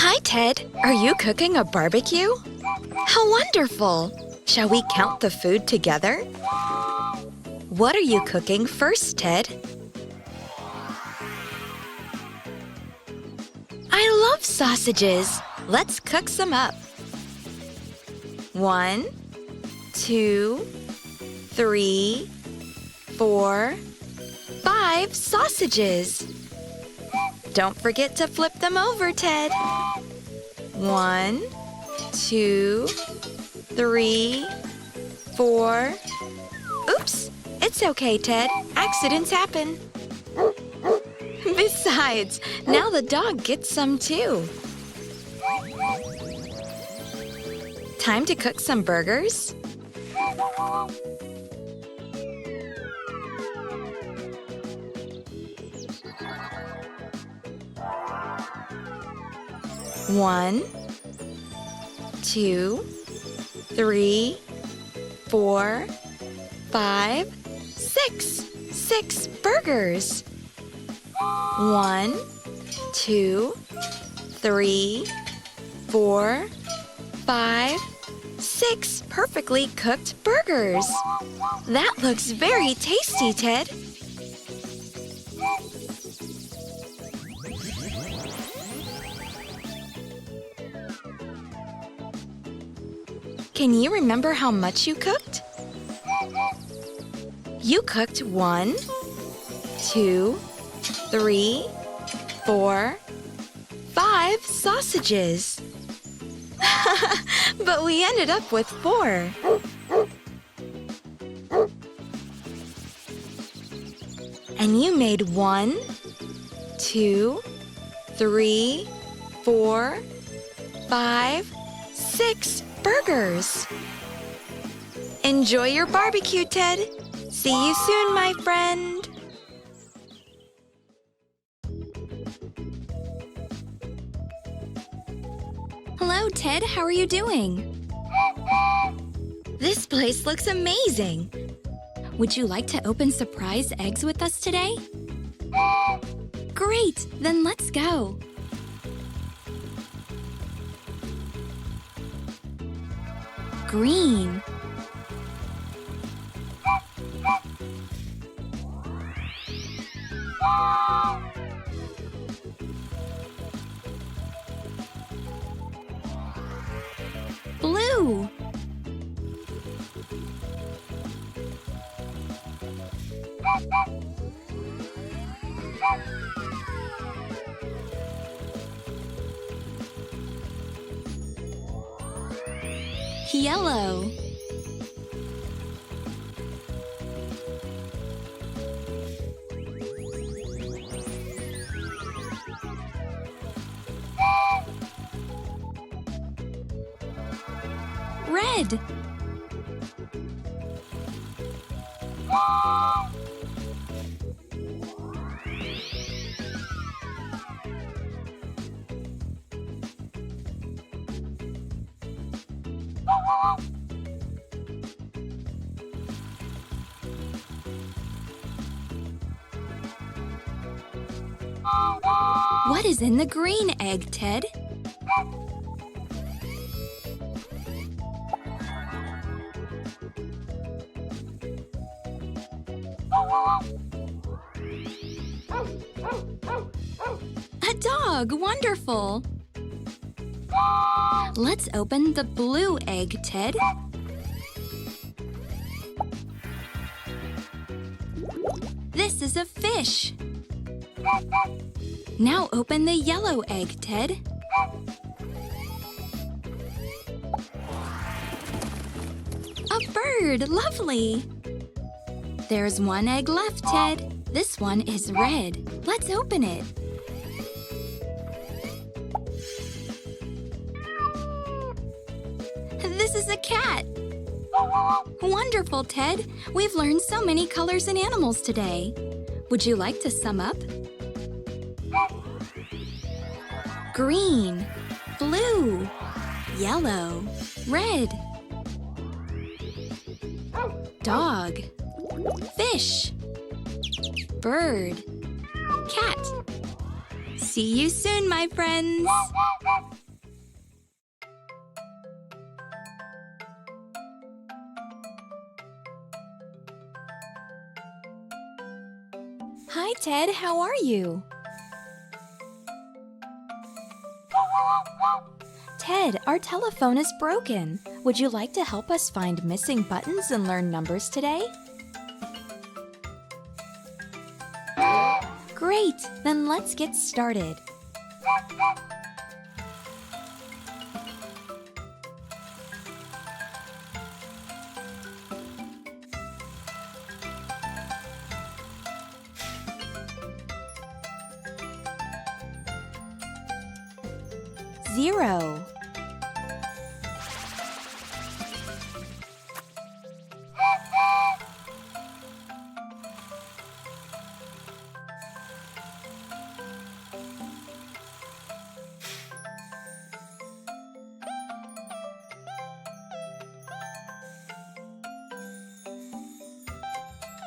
Hi, Ted. Are you cooking a barbecue? How wonderful! Shall we count the food together? What are you cooking first, Ted? I love sausages. Let's cook some up. 1, 2, 3, 4, 5 sausages. Don't forget to flip them over, Ted. 1, 2, 3, 4. Oops, it's okay, Ted. Accidents happen. Besides, now the dog gets some too. Time to cook some burgers? One, 2, 3, 4, 5, 6. 6 burgers. 1, 2, 3, 4, 5, 6 perfectly cooked burgers. That looks very tasty, Ted. Can you remember how much you cooked? You cooked 1, 2, 3, 4, 5 sausages. But we ended up with 4. And you made 1, 2, 3, 4, 5, 6 burgers. Enjoy your barbecue, Ted. See you soon, my friend. Hello, Ted. How are you doing? This place looks amazing. Would you like to open surprise eggs with us today? Great! Then let's go. Green. Blue. Yellow. Red. What is in the green egg, Ted? A dog! Wonderful! Let's open the blue egg, Ted. This is a fish. Now open the yellow egg, Ted. A bird! Lovely! There's 1 egg left, Ted. This one is red. Let's open it. This is a cat. Wonderful, Ted. We've learned so many colors and animals today. Would you like to sum up? Green, blue, yellow, red. Dog, fish, bird, cat. See you soon, my friends! Hi, Ted. How are you? Ted, our telephone is broken. Would you like to help us find missing buttons and learn numbers today? Great! Then let's get started. Zero.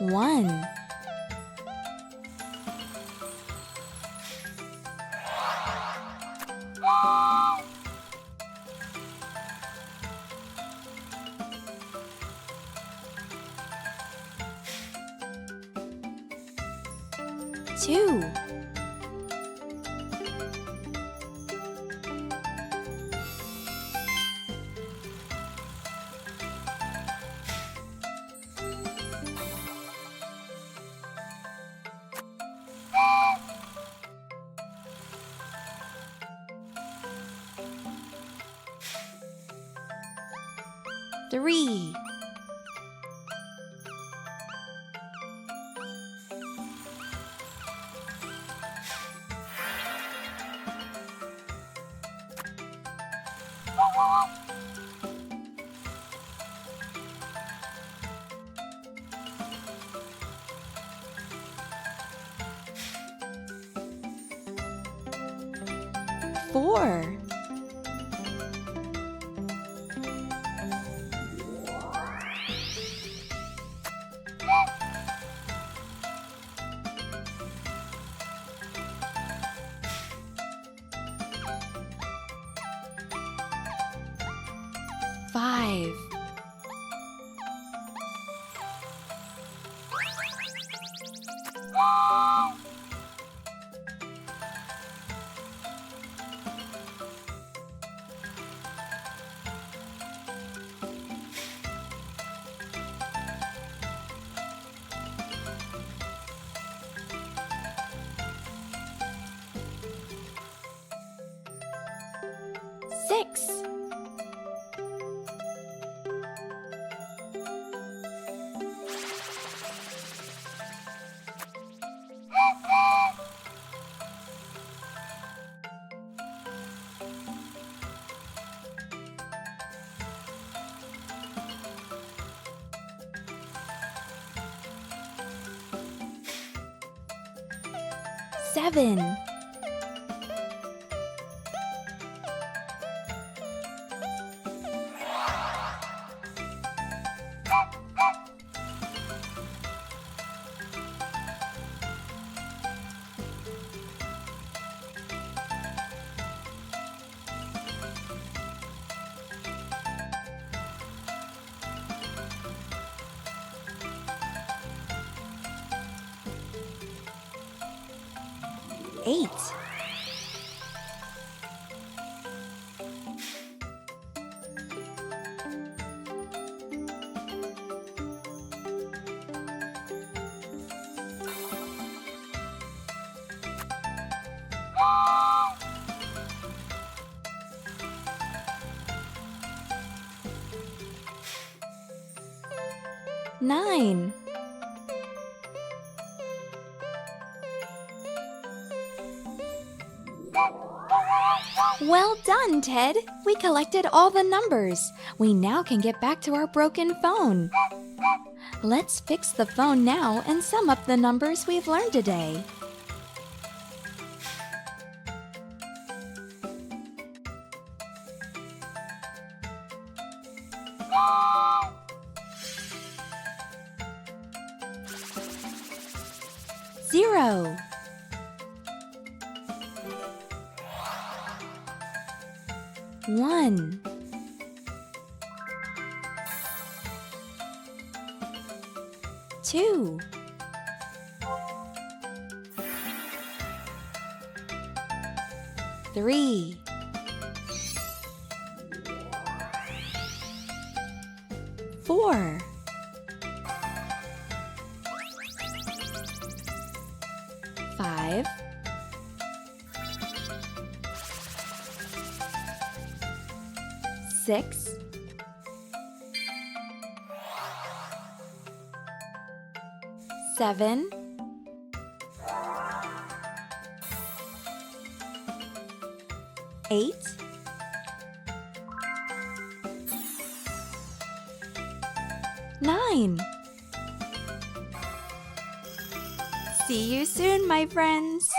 One. Two. Three. Four. Five. Six. Seven. Eight. Nine. Well done, Ted! We collected all the numbers. We now can get back to our broken phone. Let's fix the phone now and sum up the numbers we've learned today. Zero. 1. 2. 3. 4. 5. 6. 7. 8. 9. See you soon, my friends!